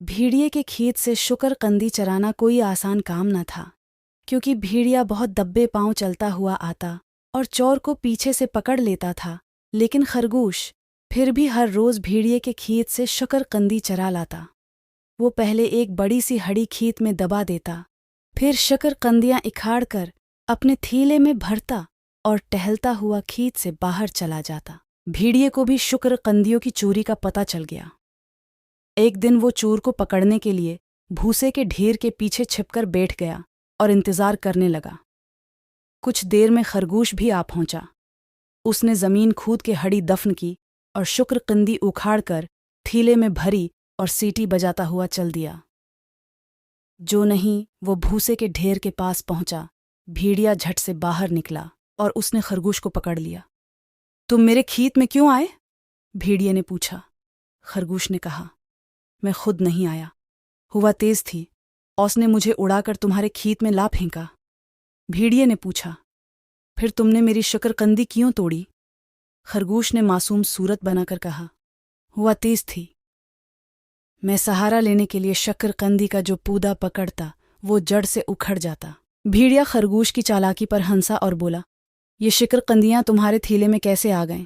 भेड़िए के खेत से शुकरकंदी चराना कोई आसान काम न था, क्योंकि भेड़िया बहुत दब्बे पांव चलता हुआ आता और चोर को पीछे से पकड़ लेता था। लेकिन खरगोश फिर भी हर रोज भेड़िए के खेत से शुकरकंदी चरा लाता। वो पहले एक बड़ी सी हड़ी खेत में दबा देता, फिर शकरकंदियां इखाड़ कर अपने थैले में भरता और टहलता हुआ खेत से बाहर चला जाता। भेड़िए को भी शुकरकंदियों की चोरी का पता चल गया। एक दिन वो चोर को पकड़ने के लिए भूसे के ढेर के पीछे छिपकर बैठ गया और इंतजार करने लगा। कुछ देर में खरगोश भी आ पहुंचा। उसने जमीन खूद के हड़ी दफन की और शुकरकंदी उखाड़ कर थैले में भरी और सीटी बजाता हुआ चल दिया। जो नहीं वो भूसे के ढेर के पास पहुंचा, भेड़िया झट से बाहर निकला और उसने खरगोश को पकड़ लिया। तुम मेरे खेत में क्यों आए? भेड़िए ने पूछा। खरगोश ने कहा, मैं खुद नहीं आया, हवा तेज थी, औस ने मुझे उड़ाकर तुम्हारे खेत में ला फेंका। भेड़िए ने पूछा, फिर तुमने मेरी शकरकंदी क्यों तोड़ी? खरगोश ने मासूम सूरत बनाकर कहा, हवा तेज थी, मैं सहारा लेने के लिए शकरकंदी का जो पौधा पकड़ता वो जड़ से उखड़ जाता। भेड़िया खरगोश की चालाकी पर हंसा और बोला, ये शकरकंदियां तुम्हारे थैले में कैसे आ गईं?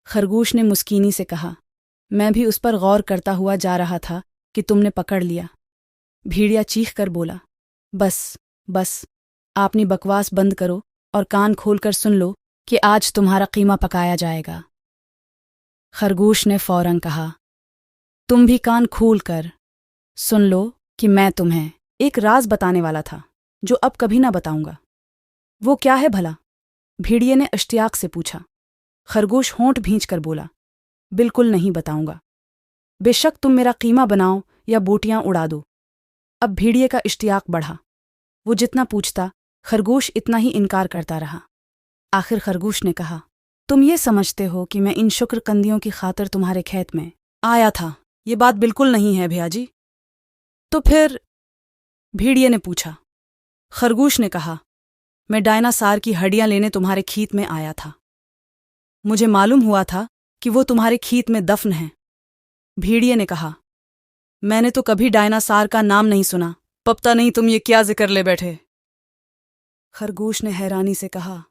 खरगोश ने मुस्कीनी से कहा, मैं भी उस पर गौर करता हुआ जा रहा था कि तुमने पकड़ लिया। भेड़िया चीख कर बोला, बस बस, आपनी बकवास बंद करो और कान खोलकर सुन लो कि आज तुम्हारा कीमा पकाया जाएगा। खरगोश ने फौरन कहा, तुम भी कान खोल कर सुन लो कि मैं तुम्हें एक राज बताने वाला था जो अब कभी ना बताऊंगा। वो क्या है भला? भेड़िए ने इश्तियाक से पूछा। खरगोश होंठ भींच कर बोला, बिल्कुल नहीं बताऊंगा, बेशक तुम मेरा कीमा बनाओ या बोटियां उड़ा दो। अब भेड़िए का इश्तियाक बढ़ा। वो जितना पूछता खरगोश इतना ही इनकार करता रहा। आखिर खरगोश ने कहा, तुम ये समझते हो कि मैं इन शुक्रकंदियों की खातिर तुम्हारे खेत में आया था? ये बात बिल्कुल नहीं है भैया जी। तो फिर? भेड़िए ने पूछा। खरगोश ने कहा, मैं डायनासोर की हड्डियां लेने तुम्हारे खेत में आया था। मुझे मालूम हुआ था कि वो तुम्हारे खेत में दफन है। भेड़िए ने कहा, मैंने तो कभी डायनासोर का नाम नहीं सुना, पता नहीं तुम ये क्या जिक्र ले बैठे। खरगोश ने हैरानी से कहा,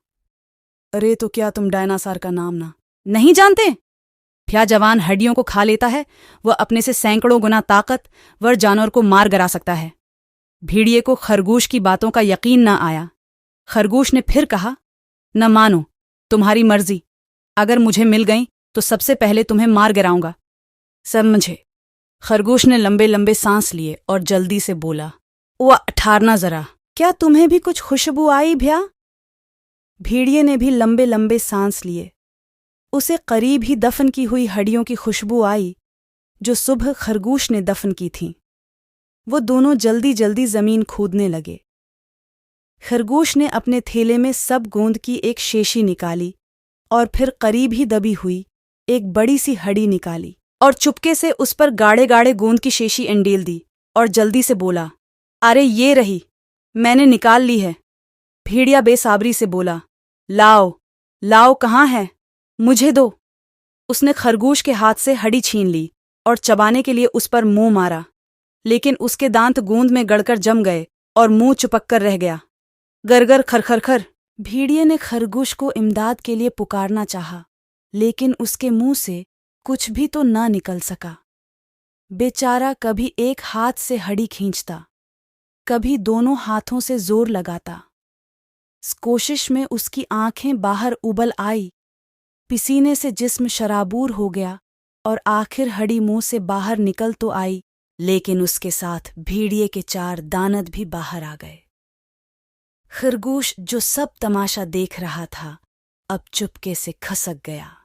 अरे तो क्या तुम डायनासोर का नाम नहीं जानते? क्या जवान हड्डियों को खा लेता है, वह अपने से सैकड़ों गुना ताकतवर जानवर को मार गिरा सकता है। भेड़िए को खरगोश की बातों का यकीन न आया। खरगोश ने फिर कहा, न मानो, तुम्हारी मर्जी, अगर मुझे मिल गई तो सबसे पहले तुम्हें मार गिराऊंगा, समझे? खरगोश ने लंबे लंबे सांस लिए और जल्दी से बोला, वह ठहरना जरा, क्या तुम्हें भी कुछ खुशबू आई भैया? भेड़िए ने भी लंबे लंबे सांस लिए। उसे करीब ही दफन की हुई हड्डियों की खुशबू आई जो सुबह खरगोश ने दफन की थीं। वो दोनों जल्दी जल्दी जमीन खोदने लगे। खरगोश ने अपने थैले में सब गोंद की एक शेशी निकाली और फिर करीब ही दबी हुई एक बड़ी सी हड्डी निकाली और चुपके से उस पर गाढ़े गाढ़े गोंद की शेशी अंडेल दी और जल्दी से बोला, अरे ये रही, मैंने निकाल ली है। भेड़िया बेसाबरी से बोला, लाओ लाओ, कहाँ है? मुझे दो। उसने खरगोश के हाथ से हड्डी छीन ली और चबाने के लिए उस पर मुंह मारा, लेकिन उसके दांत गोंद में गड़कर जम गए और मुंह चिपक कर रह गया। गरगर खरखरखर। भेड़िए ने खरगोश को इमदाद के लिए पुकारना चाहा, लेकिन उसके मुंह से कुछ भी तो न निकल सका। बेचारा कभी एक हाथ से हड्डी खींचता, कभी दोनों हाथों से जोर लगाता। इस कोशिश में उसकी आंखें बाहर उबल आई, पसीने से जिस्म शराबूर हो गया और आखिर हड्डी मुंह से बाहर निकल तो आई, लेकिन उसके साथ भेड़िए के 4 दांत भी बाहर आ गए। खरगोश जो सब तमाशा देख रहा था, अब चुपके से खसक गया।